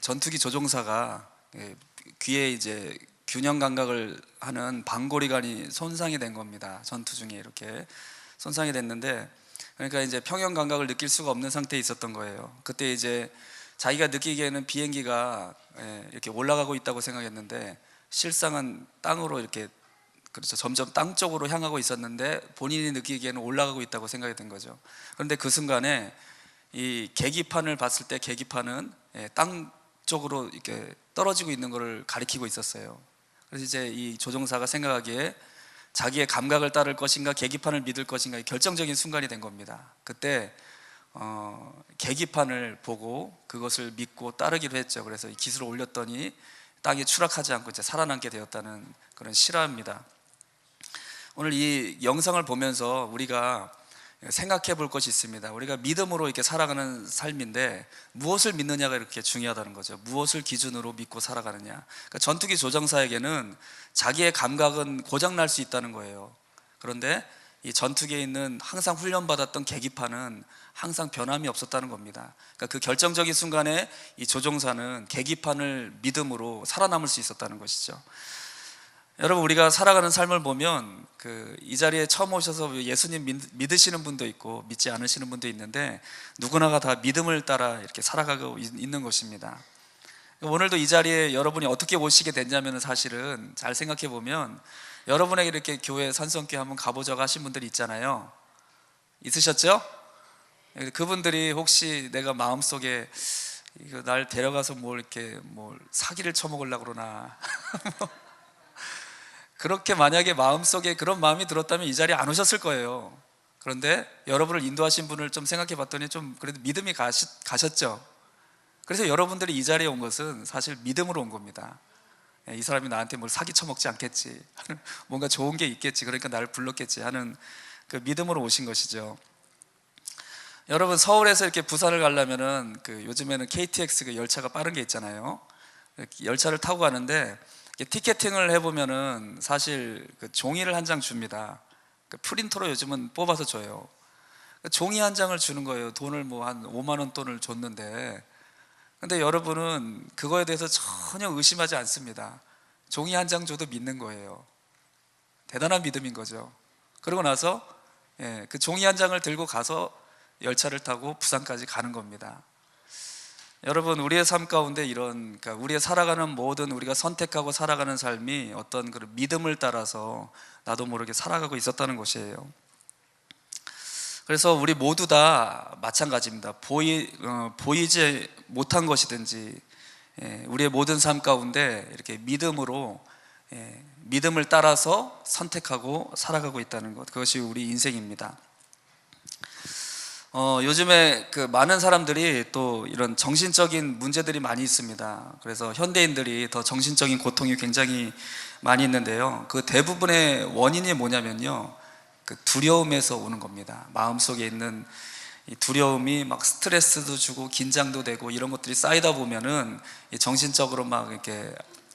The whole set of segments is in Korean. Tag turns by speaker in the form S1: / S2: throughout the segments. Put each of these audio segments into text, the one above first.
S1: 전투기 조종사가 귀에 이제 균형 감각을 하는 방골이관이 손상이 된 겁니다. 전투 중에 이렇게 손상이 됐는데, 그러니까 이제 평형 감각을 느낄 수가 없는 상태에 있었던 거예요. 그때 이제 자기가 느끼기에는 비행기가 이렇게 올라가고 있다고 생각했는데, 실상은 땅으로 이렇게, 그렇죠, 점점 땅 쪽으로 향하고 있었는데 본인이 느끼기에는 올라가고 있다고 생각이 된 거죠. 그런데 그 순간에 이 계기판을 봤을 때 계기판은 땅 쪽으로 이렇게 떨어지고 있는 것을 가리키고 있었어요. 그래서 이제 이 조종사가 생각하기에 자기의 감각을 따를 것인가 계기판을 믿을 것인가 결정적인 순간이 된 겁니다. 그때 계기판을 보고 그것을 믿고 따르기로 했죠. 그래서 이 기술을 올렸더니 땅에 추락하지 않고 이제 살아남게 되었다는 그런 실화입니다. 오늘 이 영상을 보면서 우리가 생각해 볼 것이 있습니다. 우리가 믿음으로 이렇게 살아가는 삶인데 무엇을 믿느냐가 이렇게 중요하다는 거죠. 무엇을 기준으로 믿고 살아가느냐. 그러니까 전투기 조종사에게는 자기의 감각은 고장날 수 있다는 거예요. 그런데 이 전투기에 있는 항상 훈련받았던 계기판은 항상 변함이 없었다는 겁니다. 그러니까 그 결정적인 순간에 이 조종사는 계기판을 믿음으로 살아남을 수 있었다는 것이죠. 여러분, 우리가 살아가는 삶을 보면 이 자리에 처음 오셔서 예수님 믿으시는 분도 있고 믿지 않으시는 분도 있는데 누구나가 다 믿음을 따라 이렇게 살아가고 있는 것입니다. 오늘도 이 자리에 여러분이 어떻게 오시게 됐냐면, 사실은 잘 생각해 보면 여러분에게 이렇게 교회 산성교회 한번 가보자고 하신 분들이 있잖아요. 있으셨죠? 그분들이 혹시 내가 마음속에 이거 날 데려가서 이렇게 사기를 쳐먹으려고 그러나 그렇게 만약에 마음속에 그런 마음이 들었다면 이 자리에 안 오셨을 거예요. 그런데 여러분을 인도하신 분을 좀 생각해 봤더니 좀 그래도 믿음이 가셨죠. 그래서 여러분들이 이 자리에 온 것은 사실 믿음으로 온 겁니다. 이 사람이 나한테 뭘 사기 쳐먹지 않겠지, 뭔가 좋은 게 있겠지, 그러니까 나를 불렀겠지 하는 그 믿음으로 오신 것이죠. 여러분, 서울에서 이렇게 부산을 가려면은 요즘에는 KTX 그 열차가 빠른 게 있잖아요. 열차를 타고 가는데 티켓팅을 해보면은 사실 종이를 한 장 줍니다. 프린터로 요즘은 뽑아서 줘요. 종이 한 장을 주는 거예요. 돈을 한 5만 원 돈을 줬는데, 근데 여러분은 그거에 대해서 전혀 의심하지 않습니다. 종이 한 장 줘도 믿는 거예요. 대단한 믿음인 거죠. 그러고 나서 그 종이 한 장을 들고 가서 열차를 타고 부산까지 가는 겁니다. 여러분, 우리의 삶 가운데 그러니까 우리의 살아가는 모든, 우리가 선택하고 살아가는 삶이 어떤 그런 믿음을 따라서 나도 모르게 살아가고 있었다는 것이에요. 그래서 우리 모두 다 마찬가지입니다. 보이지 못한 것이든지 우리의 모든 삶 가운데 이렇게 믿음으로 믿음을 따라서 선택하고 살아가고 있다는 것, 그것이 우리 인생입니다. 요즘에 많은 사람들이 또 이런 정신적인 문제들이 많이 있습니다. 그래서 현대인들이 더 정신적인 고통이 굉장히 많이 있는데요, 그 대부분의 원인이 뭐냐면요, 두려움에서 오는 겁니다. 마음속에 있는 이 두려움이 막 스트레스도 주고 긴장도 되고 이런 것들이 쌓이다 보면은 정신적으로 막 이렇게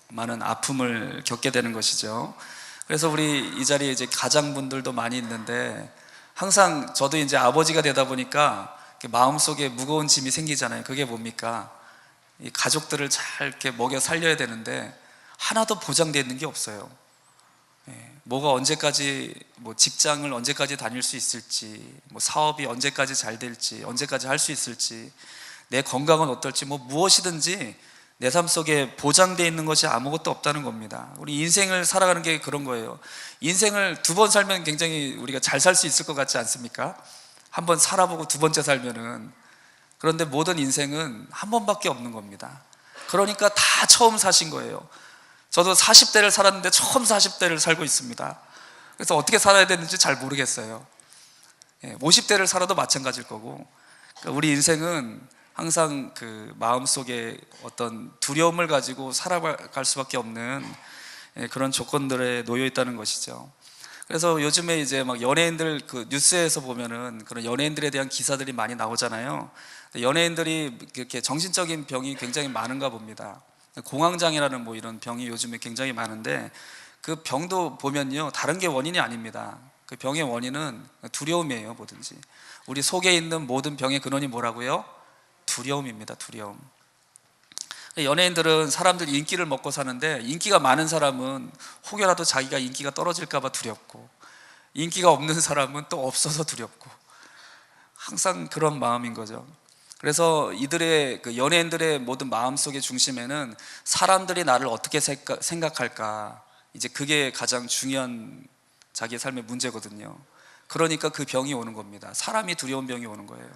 S1: 많은 아픔을 겪게 되는 것이죠. 그래서 우리 이 자리에 이제 가장분들도 많이 있는데, 항상 저도 이제 아버지가 되다 보니까 마음속에 무거운 짐이 생기잖아요. 그게 뭡니까? 이 가족들을 잘 이렇게 먹여 살려야 되는데 하나도 보장되어 있는 게 없어요. 뭐가 언제까지, 직장을 언제까지 다닐 수 있을지, 사업이 언제까지 잘 될지, 언제까지 할 수 있을지, 내 건강은 어떨지, 무엇이든지 내 삶 속에 보장되어 있는 것이 아무것도 없다는 겁니다. 우리 인생을 살아가는 게 그런 거예요. 인생을 두 번 살면 굉장히 우리가 잘 살 수 있을 것 같지 않습니까? 한 번 살아보고 두 번째 살면은. 그런데 모든 인생은 한 번밖에 없는 겁니다. 그러니까 다 처음 사신 거예요. 저도 40대를 살았는데 처음 40대를 살고 있습니다. 그래서 어떻게 살아야 되는지 잘 모르겠어요. 50대를 살아도 마찬가지일 거고, 그러니까 우리 인생은 항상 마음속에 어떤 두려움을 가지고 살아갈 수밖에 없는 그런 조건들에 놓여 있다는 것이죠. 그래서 요즘에 이제 막 연예인들 뉴스에서 보면은 그런 연예인들에 대한 기사들이 많이 나오잖아요. 연예인들이 이렇게 정신적인 병이 굉장히 많은가 봅니다. 공황장애라는 이런 병이 요즘에 굉장히 많은데, 그 병도 보면요, 다른 게 원인이 아닙니다. 그 병의 원인은 두려움이에요. 뭐든지 우리 속에 있는 모든 병의 근원이 뭐라고요? 두려움입니다. 두려움. 연예인들은 사람들 인기를 먹고 사는데, 인기가 많은 사람은 혹여라도 자기가 인기가 떨어질까 봐 두렵고, 인기가 없는 사람은 또 없어서 두렵고, 항상 그런 마음인 거죠. 그래서 이들의 그 연예인들의 모든 마음속의 중심에는 사람들이 나를 어떻게 생각할까, 이제 그게 가장 중요한 자기의 삶의 문제거든요. 그러니까 그 병이 오는 겁니다. 사람이 두려운 병이 오는 거예요.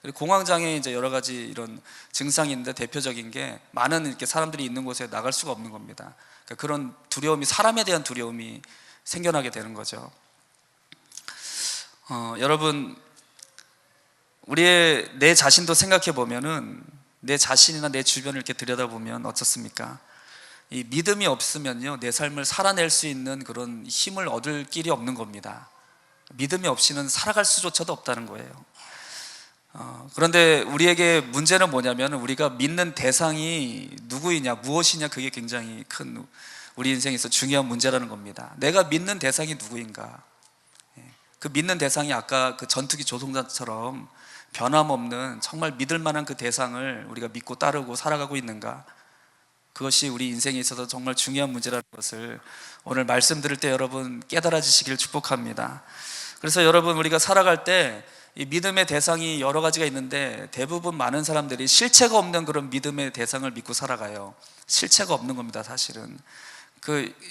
S1: 그리고 공황장애 이제 여러 가지 이런 증상이 있는데, 대표적인 게 많은 이렇게 사람들이 있는 곳에 나갈 수가 없는 겁니다. 그러니까 그런 두려움이, 사람에 대한 두려움이 생겨나게 되는 거죠. 여러분, 우리의 내 자신도 생각해 보면은, 내 자신이나 내 주변을 이렇게 들여다보면 어떻습니까? 이 믿음이 없으면요, 내 삶을 살아낼 수 있는 그런 힘을 얻을 길이 없는 겁니다. 믿음이 없이는 살아갈 수조차도 없다는 거예요. 그런데 우리에게 문제는 뭐냐면, 우리가 믿는 대상이 누구이냐, 무엇이냐, 그게 굉장히 큰 우리 인생에서 중요한 문제라는 겁니다. 내가 믿는 대상이 누구인가? 그 믿는 대상이 아까 그 전투기 조종사처럼 변함없는 정말 믿을 만한 그 대상을 우리가 믿고 따르고 살아가고 있는가? 그것이 우리 인생에 있어서 정말 중요한 문제라는 것을 오늘 말씀 들을 때 여러분 깨달아지시길 축복합니다. 그래서 여러분, 우리가 살아갈 때 이 믿음의 대상이 여러 가지가 있는데, 대부분 많은 사람들이 실체가 없는 그런 믿음의 대상을 믿고 살아가요. 실체가 없는 겁니다, 사실은.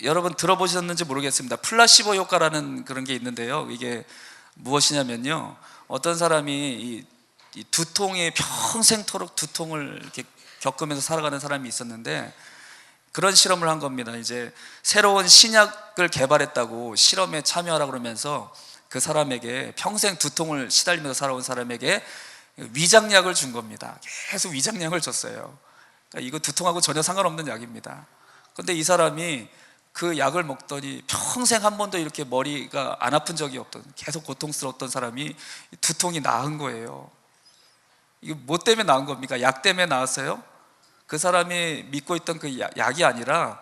S1: 여러분 들어보셨는지 모르겠습니다. 플라시보 효과라는 그런 게 있는데요. 이게 무엇이냐면요, 어떤 사람이 이 두통에 평생토록 두통을 이렇게 겪으면서 살아가는 사람이 있었는데, 그런 실험을 한 겁니다. 이제 새로운 신약을 개발했다고 실험에 참여하라 그러면서 그 사람에게, 평생 두통을 시달리면서 살아온 사람에게 위장약을 준 겁니다. 계속 위장약을 줬어요. 그러니까 이거 두통하고 전혀 상관없는 약입니다. 근데 이 사람이 그 약을 먹더니 평생 한 번도 이렇게 머리가 안 아픈 적이 없던, 계속 고통스러웠던 사람이 두통이 나은 거예요. 이거 뭐 때문에 나은 겁니까? 약 때문에 나았어요? 그 사람이 믿고 있던 그 약이 아니라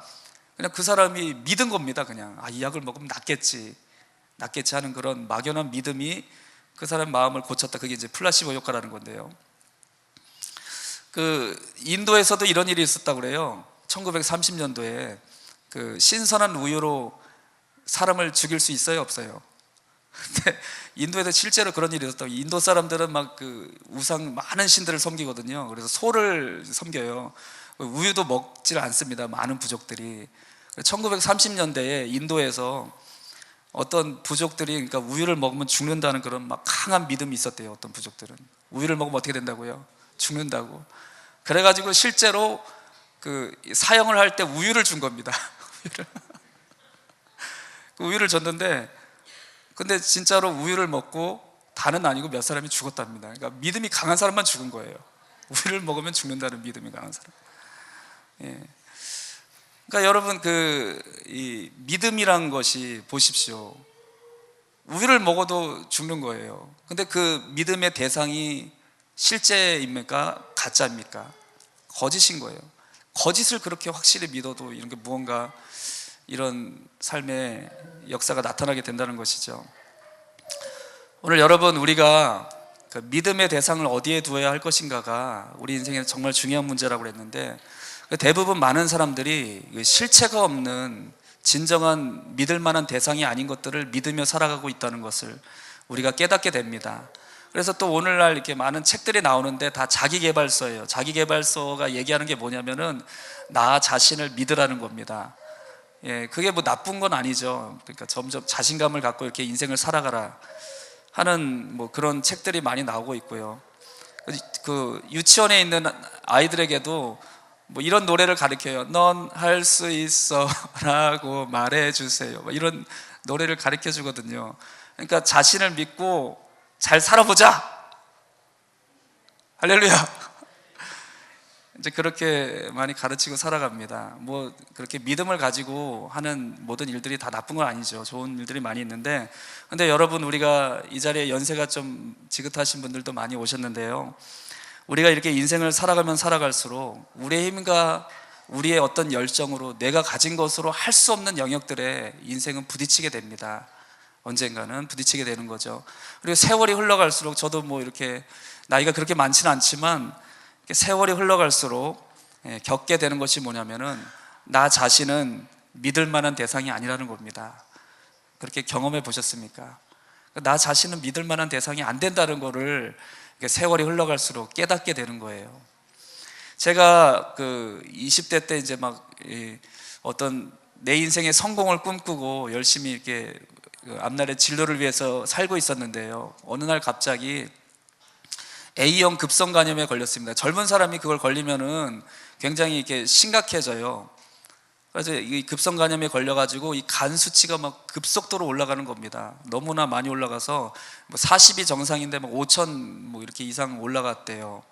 S1: 그냥 그 사람이 믿은 겁니다. 그냥 이 약을 먹으면 낫겠지 하는 그런 막연한 믿음이 그 사람 마음을 고쳤다. 그게 이제 플라시보 효과라는 건데요. 인도에서도 이런 일이 있었다고 그래요. 1930년도에 신선한 우유로 사람을 죽일 수 있어요, 없어요? 근데 인도에서 실제로 그런 일이 있었다고. 인도 사람들은 막 우상 많은 신들을 섬기거든요. 그래서 소를 섬겨요. 우유도 먹질 않습니다, 많은 부족들이. 1930년대에 인도에서 어떤 부족들이, 그러니까 우유를 먹으면 죽는다는 그런 막 강한 믿음이 있었대요. 어떤 부족들은 우유를 먹으면 어떻게 된다고요? 죽는다고. 그래가지고 실제로 사형을 할 때 우유를 준 겁니다. 우유를 줬는데, 근데 진짜로 우유를 먹고 다는 아니고 몇 사람이 죽었답니다. 그러니까 믿음이 강한 사람만 죽은 거예요. 우유를 먹으면 죽는다는 믿음이 강한 사람. 예. 그러니까 여러분, 이 믿음이란 것이 보십시오. 우유를 먹어도 죽는 거예요. 근데 그 믿음의 대상이 실제입니까? 가짜입니까? 거짓인 거예요. 거짓을 그렇게 확실히 믿어도 이런 게 무언가 이런 삶의 역사가 나타나게 된다는 것이죠. 오늘 여러분, 우리가 그 믿음의 대상을 어디에 두어야 할 것인가가 우리 인생에서 정말 중요한 문제라고 했는데, 대부분 많은 사람들이 실체가 없는 진정한 믿을 만한 대상이 아닌 것들을 믿으며 살아가고 있다는 것을 우리가 깨닫게 됩니다. 그래서 또 오늘날 이렇게 많은 책들이 나오는데 다 자기계발서예요. 자기계발서가 얘기하는 게 뭐냐면은 나 자신을 믿으라는 겁니다. 예, 그게 뭐 나쁜 건 아니죠. 그러니까 점점 자신감을 갖고 이렇게 인생을 살아가라 하는 뭐 그런 책들이 많이 나오고 있고요. 유치원에 있는 아이들에게도 뭐 이런 노래를 가르쳐요. 넌 할 수 있어 라고 말해주세요. 뭐 이런 노래를 가르쳐 주거든요. 그러니까 자신을 믿고 잘 살아보자. 할렐루야. 이제 그렇게 많이 가르치고 살아갑니다. 뭐 그렇게 믿음을 가지고 하는 모든 일들이 다 나쁜 건 아니죠. 좋은 일들이 많이 있는데, 근데 여러분, 우리가 이 자리에 연세가 좀 지긋하신 분들도 많이 오셨는데요, 우리가 이렇게 인생을 살아가면 살아갈수록 우리의 힘과 우리의 어떤 열정으로 내가 가진 것으로 할 수 없는 영역들에 인생은 부딪히게 됩니다. 언젠가는 부딪히게 되는 거죠. 그리고 세월이 흘러갈수록, 저도 뭐 이렇게 나이가 그렇게 많지는 않지만 세월이 흘러갈수록 겪게 되는 것이 뭐냐면은 나 자신은 믿을 만한 대상이 아니라는 겁니다. 그렇게 경험해 보셨습니까? 나 자신은 믿을 만한 대상이 안 된다는 거를 세월이 흘러갈수록 깨닫게 되는 거예요. 제가 그 20대 때 이제 막 어떤 내 인생의 성공을 꿈꾸고 열심히 이렇게 앞날의 진로를 위해서 살고 있었는데요. 어느 날 갑자기 A형 급성 간염에 걸렸습니다. 젊은 사람이 그걸 걸리면은 굉장히 이렇게 심각해져요. 그래서 이 급성 간염에 걸려가지고 이 간 수치가 막 급속도로 올라가는 겁니다. 너무나 많이 올라가서 뭐 40이 정상인데 막 5천 뭐 이렇게 이상 올라갔대요.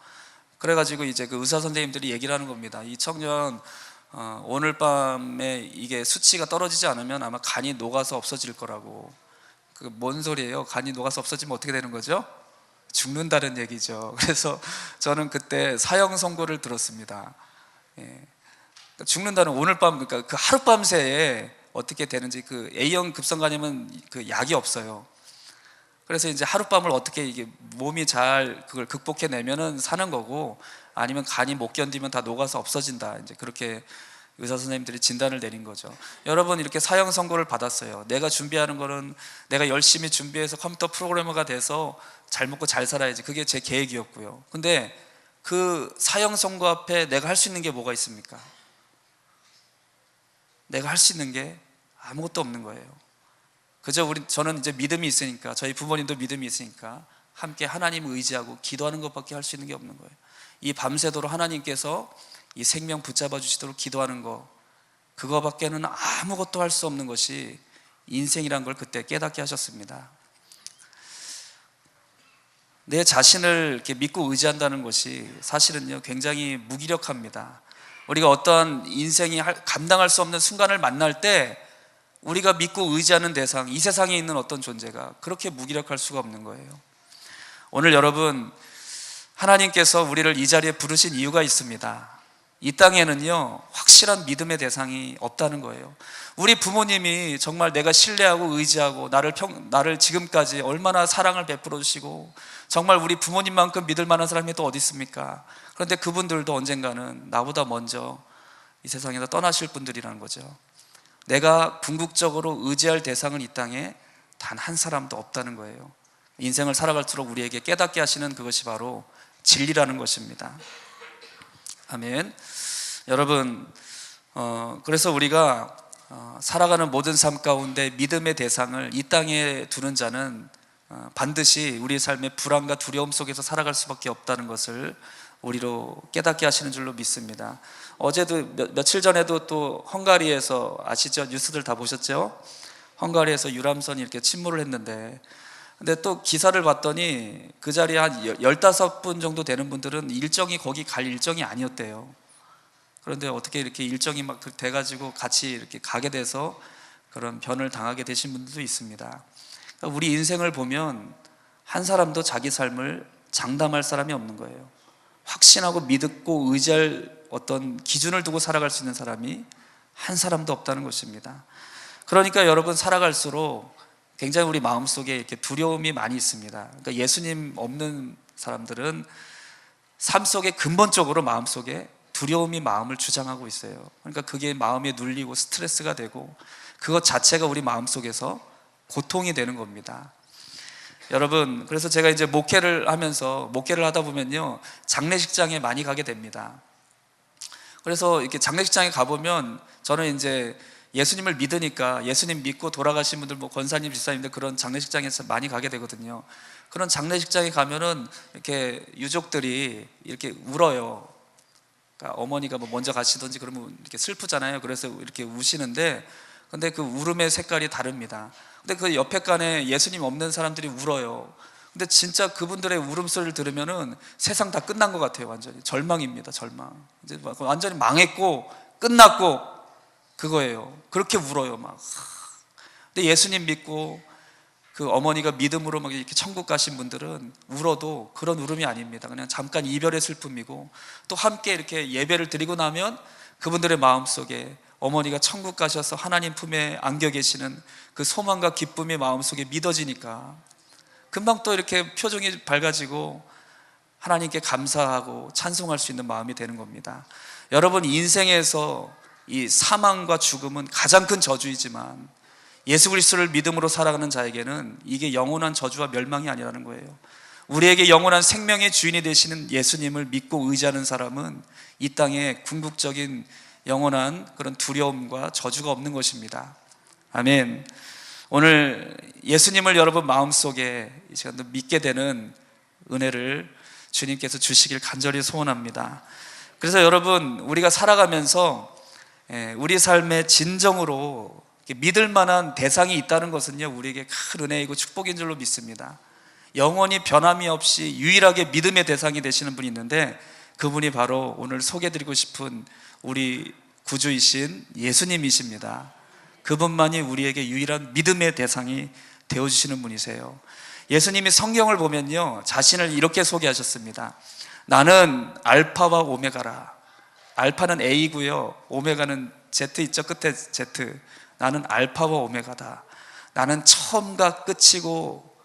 S1: 그래가지고 이제 그 의사 선생님들이 얘기를 하는 겁니다. 이 청년 오늘 밤에 이게 수치가 떨어지지 않으면 아마 간이 녹아서 없어질 거라고. 그 뭔 소리예요? 간이 녹아서 없어지면 어떻게 되는 거죠? 죽는다는 얘기죠. 그래서 저는 그때 사형 선고를 들었습니다. 죽는다는 오늘 밤, 그러니까 그 하룻밤 새에 어떻게 되는지, 그 A형 급성간염은 그 약이 없어요. 그래서 이제 하룻밤을 어떻게 이게 몸이 잘 그걸 극복해내면은 사는 거고, 아니면 간이 못 견디면 다 녹아서 없어진다. 이제 그렇게 의사 선생님들이 진단을 내린 거죠. 여러분, 이렇게 사형 선고를 받았어요. 내가 준비하는 거는 내가 열심히 준비해서 컴퓨터 프로그래머가 돼서 잘 먹고 잘 살아야지. 그게 제 계획이었고요. 근데 그 사형 선고 앞에 내가 할 수 있는 게 뭐가 있습니까? 내가 할 수 있는 게 아무것도 없는 거예요. 그저 저는 이제 믿음이 있으니까, 저희 부모님도 믿음이 있으니까 함께 하나님을 의지하고 기도하는 것밖에 할 수 있는 게 없는 거예요. 이 밤새도록 하나님께서 이 생명 붙잡아 주시도록 기도하는 거, 그거밖에는 아무것도 할 수 없는 것이 인생이란 걸 그때 깨닫게 하셨습니다. 내 자신을 이렇게 믿고 의지한다는 것이 사실은요 굉장히 무기력합니다. 우리가 어떠한 인생이 감당할 수 없는 순간을 만날 때 우리가 믿고 의지하는 대상, 이 세상에 있는 어떤 존재가 그렇게 무기력할 수가 없는 거예요. 오늘 여러분, 하나님께서 우리를 이 자리에 부르신 이유가 있습니다. 이 땅에는요 확실한 믿음의 대상이 없다는 거예요. 우리 부모님이 정말 내가 신뢰하고 의지하고 나를 지금까지 얼마나 사랑을 베풀어 주시고, 정말 우리 부모님만큼 믿을 만한 사람이 또 어디 있습니까? 그런데 그분들도 언젠가는 나보다 먼저 이 세상에서 떠나실 분들이라는 거죠. 내가 궁극적으로 의지할 대상은 이 땅에 단 한 사람도 없다는 거예요. 인생을 살아갈수록 우리에게 깨닫게 하시는 그것이 바로 진리라는 것입니다. 아멘. 여러분, 그래서 우리가 살아가는 모든 삶 가운데 믿음의 대상을 이 땅에 두는 자는 반드시 우리의 삶의 불안과 두려움 속에서 살아갈 수밖에 없다는 것을 우리로 깨닫게 하시는 줄로 믿습니다. 어제도 며칠 전에도 또 헝가리에서, 아시죠? 뉴스들 다 보셨죠? 헝가리에서 유람선이 이렇게 침몰을 했는데, 근데 또 기사를 봤더니 그 자리에 한 15분 정도 되는 분들은 일정이 거기 갈 일정이 아니었대요. 그런데 어떻게 이렇게 일정이 막 돼가지고 같이 이렇게 가게 돼서 그런 변을 당하게 되신 분들도 있습니다. 그러니까 우리 인생을 보면 한 사람도 자기 삶을 장담할 사람이 없는 거예요. 확신하고 믿고 의지할 어떤 기준을 두고 살아갈 수 있는 사람이 한 사람도 없다는 것입니다. 그러니까 여러분, 살아갈수록 굉장히 우리 마음속에 이렇게 두려움이 많이 있습니다. 그러니까 예수님 없는 사람들은 삶 속에 근본적으로 마음속에 두려움이 마음을 주장하고 있어요. 그러니까 그게 마음에 눌리고 스트레스가 되고 그것 자체가 우리 마음속에서 고통이 되는 겁니다. 여러분, 그래서 제가 이제 목회를 하다 보면요 장례식장에 많이 가게 됩니다. 그래서 이렇게 장례식장에 가보면 저는 이제 예수님을 믿으니까, 예수님 믿고 돌아가신 분들, 뭐 권사님, 집사님들 그런 장례식장에서 많이 가게 되거든요. 그런 장례식장에 가면은 이렇게 유족들이 이렇게 울어요. 그러니까 어머니가 뭐 먼저 가시든지 그러면 이렇게 슬프잖아요. 그래서 이렇게 우시는데, 근데 그 울음의 색깔이 다릅니다. 근데 그 옆에 간에 예수님 없는 사람들이 울어요. 근데 진짜 그분들의 울음소리를 들으면은 세상 다 끝난 것 같아요. 완전히 절망입니다. 절망. 이제 완전히 망했고 끝났고 그거예요. 그렇게 울어요 막. 근데 예수님 믿고 그 어머니가 믿음으로 막 이렇게 천국 가신 분들은 울어도 그런 울음이 아닙니다. 그냥 잠깐 이별의 슬픔이고, 또 함께 이렇게 예배를 드리고 나면 그분들의 마음속에 어머니가 천국 가셔서 하나님 품에 안겨 계시는 그 소망과 기쁨이 마음속에 믿어지니까 금방 또 이렇게 표정이 밝아지고 하나님께 감사하고 찬송할 수 있는 마음이 되는 겁니다. 여러분, 인생에서 이 사망과 죽음은 가장 큰 저주이지만 예수 그리스도를 믿음으로 살아가는 자에게는 이게 영원한 저주와 멸망이 아니라는 거예요. 우리에게 영원한 생명의 주인이 되시는 예수님을 믿고 의지하는 사람은 이 땅에 궁극적인 영원한 그런 두려움과 저주가 없는 것입니다. 아멘. 오늘 예수님을 여러분 마음속에 이 시간도 믿게 되는 은혜를 주님께서 주시길 간절히 소원합니다. 그래서 여러분, 우리가 살아가면서 우리 삶의 진정으로 믿을 만한 대상이 있다는 것은요, 우리에게 큰 은혜이고 축복인 줄로 믿습니다. 영원히 변함이 없이 유일하게 믿음의 대상이 되시는 분이 있는데, 그분이 바로 오늘 소개해드리고 싶은 우리 구주이신 예수님이십니다. 그분만이 우리에게 유일한 믿음의 대상이 되어주시는 분이세요. 예수님이 성경을 보면요, 자신을 이렇게 소개하셨습니다. 나는 알파와 오메가라. 알파는 A고요, 오메가는 Z 있죠, 끝에 Z. 나는 알파와 오메가다. 나는 처음과 끝이고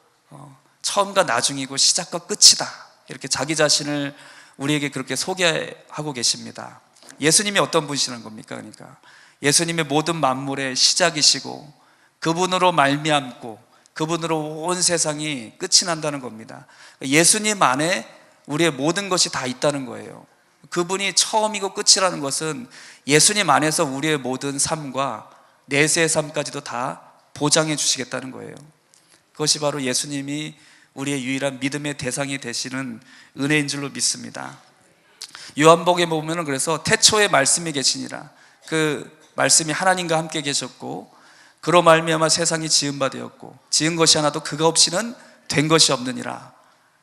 S1: 처음과 나중이고 시작과 끝이다. 이렇게 자기 자신을 우리에게 그렇게 소개하고 계십니다. 예수님이 어떤 분이시는 겁니까? 그러니까 예수님의 모든 만물의 시작이시고 그분으로 말미암고 그분으로 온 세상이 끝이 난다는 겁니다. 예수님 안에 우리의 모든 것이 다 있다는 거예요. 그분이 처음이고 끝이라는 것은 예수님 안에서 우리의 모든 삶과 내세의 삶까지도 다 보장해 주시겠다는 거예요. 그것이 바로 예수님이 우리의 유일한 믿음의 대상이 되시는 은혜인 줄로 믿습니다. 요한복음에 보면은 그래서 태초에 말씀이 계시니라. 그 말씀이 하나님과 함께 계셨고 그로 말미암아 세상이 지은 바 되었고 지은 것이 하나도 그가 없이는 된 것이 없느니라.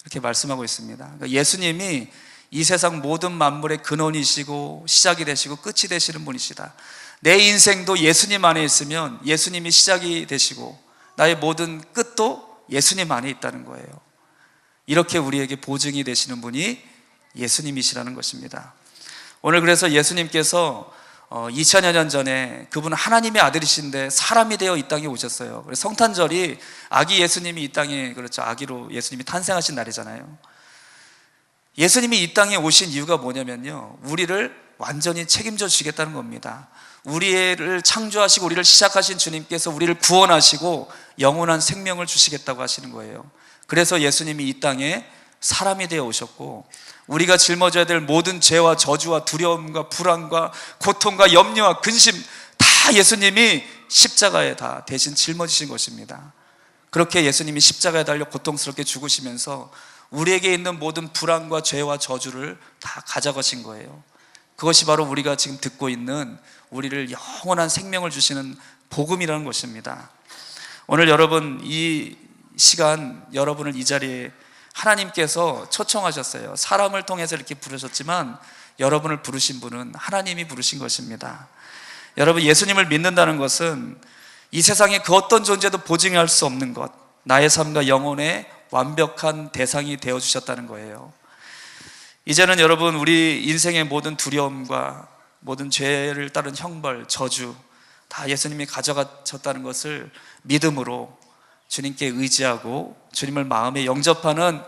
S1: 이렇게 말씀하고 있습니다. 그러니까 예수님이 이 세상 모든 만물의 근원이시고 시작이 되시고 끝이 되시는 분이시다. 내 인생도 예수님 안에 있으면 예수님이 시작이 되시고 나의 모든 끝도 예수님 안에 있다는 거예요. 이렇게 우리에게 보증이 되시는 분이 예수님이시라는 것입니다. 오늘 그래서 예수님께서 2000여 년 전에 그분은 하나님의 아들이신데 사람이 되어 이 땅에 오셨어요. 그래서 성탄절이 아기 예수님이 이 땅에, 그렇죠, 아기로 예수님이 탄생하신 날이잖아요. 예수님이 이 땅에 오신 이유가 뭐냐면요, 우리를 완전히 책임져 주시겠다는 겁니다. 우리를 창조하시고 우리를 시작하신 주님께서 우리를 구원하시고 영원한 생명을 주시겠다고 하시는 거예요. 그래서 예수님이 이 땅에 사람이 되어 오셨고 우리가 짊어져야 될 모든 죄와 저주와 두려움과 불안과 고통과 염려와 근심 다 예수님이 십자가에 다 대신 짊어지신 것입니다. 그렇게 예수님이 십자가에 달려 고통스럽게 죽으시면서 우리에게 있는 모든 불안과 죄와 저주를 다 가져가신 거예요. 그것이 바로 우리가 지금 듣고 있는 우리를 영원한 생명을 주시는 복음이라는 것입니다. 오늘 여러분, 이 시간 여러분을 이 자리에 하나님께서 초청하셨어요. 사람을 통해서 이렇게 부르셨지만 여러분을 부르신 분은 하나님이 부르신 것입니다. 여러분, 예수님을 믿는다는 것은 이 세상에 그 어떤 존재도 보증할 수 없는 것, 나의 삶과 영혼의 완벽한 대상이 되어주셨다는 거예요. 이제는 여러분, 우리 인생의 모든 두려움과 모든 죄를 따른 형벌, 저주 다 예수님이 가져가셨다는 것을 믿음으로 주님께 의지하고 주님을 마음에 영접하는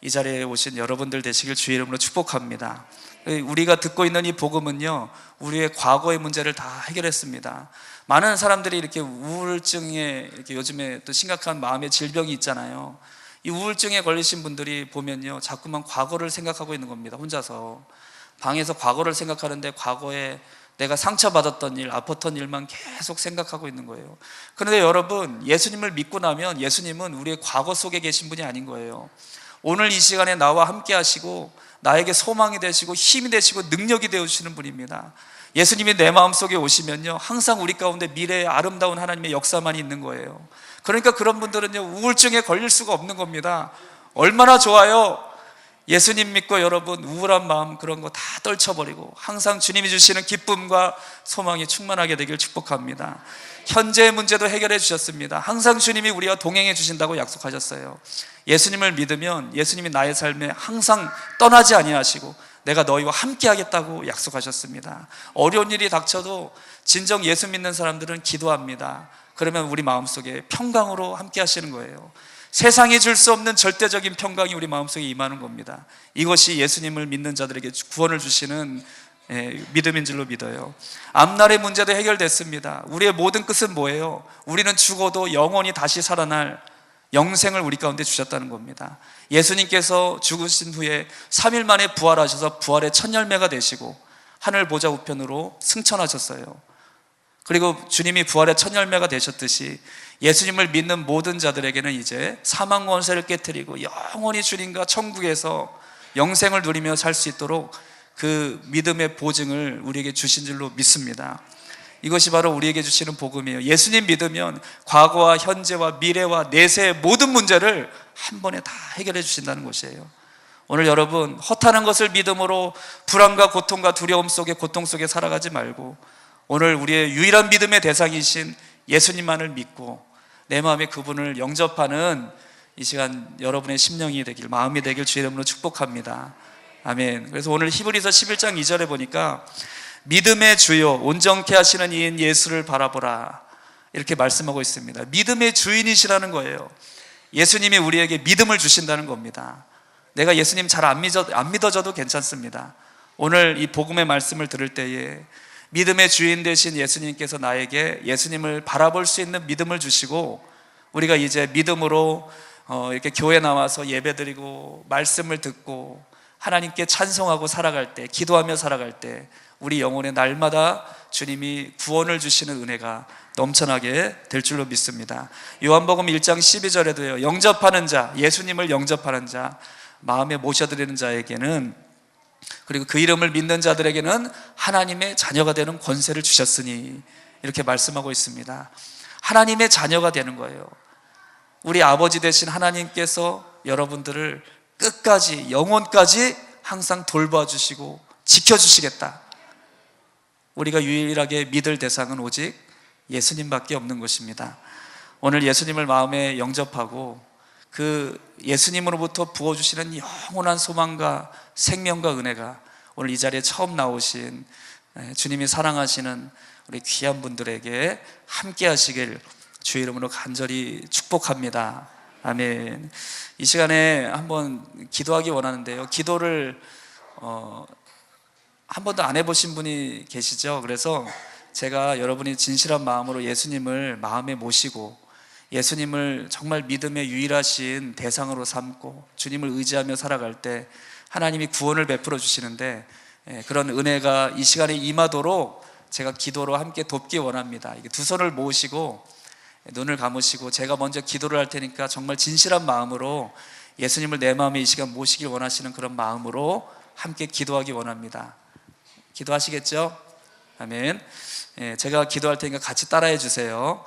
S1: 이 자리에 오신 여러분들 되시길 주의 이름으로 축복합니다. 우리가 듣고 있는 이 복음은요, 우리의 과거의 문제를 다 해결했습니다. 많은 사람들이 이렇게 우울증에, 이렇게 요즘에 또 심각한 마음의 질병이 있잖아요. 이 우울증에 걸리신 분들이 보면요, 자꾸만 과거를 생각하고 있는 겁니다. 혼자서 방에서 과거를 생각하는데 과거에 내가 상처받았던 일, 아팠던 일만 계속 생각하고 있는 거예요. 그런데 여러분, 예수님을 믿고 나면 예수님은 우리의 과거 속에 계신 분이 아닌 거예요. 오늘 이 시간에 나와 함께 하시고 나에게 소망이 되시고 힘이 되시고 능력이 되어주시는 분입니다. 예수님이 내 마음속에 오시면요, 항상 우리 가운데 미래의 아름다운 하나님의 역사만이 있는 거예요. 그러니까 그런 분들은요, 우울증에 걸릴 수가 없는 겁니다. 얼마나 좋아요. 예수님 믿고 여러분 우울한 마음 그런 거 다 떨쳐버리고 항상 주님이 주시는 기쁨과 소망이 충만하게 되길 축복합니다. 현재의 문제도 해결해 주셨습니다. 항상 주님이 우리와 동행해 주신다고 약속하셨어요. 예수님을 믿으면 예수님이 나의 삶에 항상 떠나지 아니하시고 내가 너희와 함께 하겠다고 약속하셨습니다. 어려운 일이 닥쳐도 진정 예수 믿는 사람들은 기도합니다. 그러면 우리 마음속에 평강으로 함께 하시는 거예요. 세상이 줄 수 없는 절대적인 평강이 우리 마음속에 임하는 겁니다. 이것이 예수님을 믿는 자들에게 구원을 주시는 믿음인 줄로 믿어요. 앞날의 문제도 해결됐습니다. 우리의 모든 끝은 뭐예요? 우리는 죽어도 영원히 다시 살아날 영생을 우리 가운데 주셨다는 겁니다. 예수님께서 죽으신 후에 3일 만에 부활하셔서 부활의 첫 열매가 되시고 하늘 보좌 우편으로 승천하셨어요. 그리고 주님이 부활의 첫 열매가 되셨듯이 예수님을 믿는 모든 자들에게는 이제 사망 권세를 깨트리고 영원히 주님과 천국에서 영생을 누리며 살 수 있도록 그 믿음의 보증을 우리에게 주신 줄로 믿습니다. 이것이 바로 우리에게 주시는 복음이에요. 예수님 믿으면 과거와 현재와 미래와 내세의 모든 문제를 한 번에 다 해결해 주신다는 것이에요. 오늘 여러분, 허탄한 것을 믿음으로 불안과 고통과 두려움 속에, 고통 속에 살아가지 말고 오늘 우리의 유일한 믿음의 대상이신 예수님만을 믿고 내 마음에 그분을 영접하는 이 시간 여러분의 심령이 되길, 마음이 되길 주의 이름으로 축복합니다. 아멘. 그래서 오늘 히브리서 11장 2절에 보니까 믿음의 주요 온전케 하시는 이인 예수를 바라보라, 이렇게 말씀하고 있습니다. 믿음의 주인이시라는 거예요. 예수님이 우리에게 믿음을 주신다는 겁니다. 내가 예수님 잘 안 믿어져도 괜찮습니다. 오늘 이 복음의 말씀을 들을 때에 믿음의 주인 되신 예수님께서 나에게 예수님을 바라볼 수 있는 믿음을 주시고, 우리가 이제 믿음으로 이렇게 교회 나와서 예배드리고 말씀을 듣고 하나님께 찬송하고 살아갈 때, 기도하며 살아갈 때 우리 영혼의 날마다 주님이 구원을 주시는 은혜가 넘쳐나게 될 줄로 믿습니다. 요한복음 1장 12절에도요, 영접하는 자, 예수님을 영접하는 자, 마음에 모셔드리는 자에게는, 그리고 그 이름을 믿는 자들에게는 하나님의 자녀가 되는 권세를 주셨으니, 이렇게 말씀하고 있습니다. 하나님의 자녀가 되는 거예요. 우리 아버지 되신 하나님께서 여러분들을 끝까지, 영원까지 항상 돌봐주시고 지켜주시겠다. 우리가 유일하게 믿을 대상은 오직 예수님밖에 없는 것입니다. 오늘 예수님을 마음에 영접하고 그 예수님으로부터 부어주시는 영원한 소망과 생명과 은혜가 오늘 이 자리에 처음 나오신 주님이 사랑하시는 우리 귀한 분들에게 함께 하시길 주의 이름으로 간절히 축복합니다. 아멘. 이 시간에 한번 기도하기 원하는데요, 기도를 한 번도 안 해보신 분이 계시죠? 그래서 제가 여러분이 진실한 마음으로 예수님을 마음에 모시고 예수님을 정말 믿음의 유일하신 대상으로 삼고 주님을 의지하며 살아갈 때 하나님이 구원을 베풀어 주시는데, 그런 은혜가 이 시간에 임하도록 제가 기도로 함께 돕기 원합니다. 이게 두 손을 모으시고 눈을 감으시고 제가 먼저 기도를 할 테니까 정말 진실한 마음으로 예수님을 내 마음에 이 시간 모시길 원하시는 그런 마음으로 함께 기도하기 원합니다. 기도하시겠죠? 아멘. 제가 기도할 테니까 같이 따라해 주세요.